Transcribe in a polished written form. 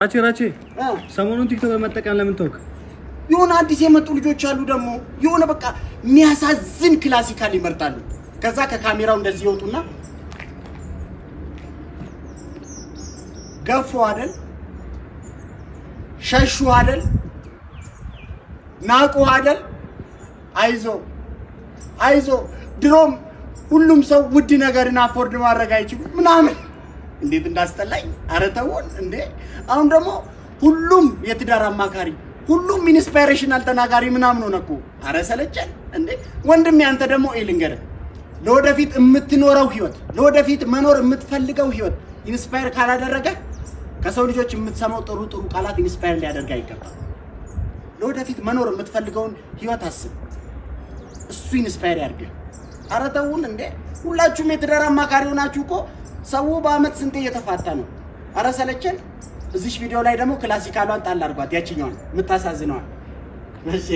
ናቼ ሰሞኑን ቲክቶክ በመጠቀም ለምን ተውክ? የሆነ አዲስ የመጡ ልጆች አሉ ደግሞ የሆነ በቃ የሚያሳዝን ክላሲካል ይመርጣሉ። ከዛ ከካሜራው እንደዚህ ይወጡና ገፉ አይደል ሸሹ አይደል ናቁ አይደል አይዞ ድሮም ሁሉም ሰው ውድ ነገርን አፎርድ ማድረግ አይችልም ምናምን እንዴት እንዳስጠላኝ አረተውን እንዴ አሁን ደግሞ ሁሉም የትዳር አማካሪ ሁሉም ኢንስፓይሬሽናል ተናጋሪ ምናምን ሆነ እኮ አረ ሰለቸን እንዴ ወንድም ያንተ ደግሞ ኤልንገር ለወደፊት የምትኖረው ህይወት ለወደፊት መኖር የምትፈልገው ህይወት ኢንስፓየር ካላደረገ ከሰው ልጆች የምትሰማው ጥሩ ቃላት ኢንስፓየር ሊያደርግ አይገባም ለወደፊት መኖር የምትፈልገውን ህይወት አስብ እሱ ኢንስፓየር ያድርግ አረተውን እንዴ ሁላችሁም የትዳር አማካሪ ሆናችሁ እኮ ሰው በአመት ስንት እየተፋታ ነው አረ ሰለቸን እዚህ ቪዲዮ ላይ ደግሞ ክላሲካሏን ጣል አድርጓት ያቺኛዋን የምታሳዝነዋል እሺ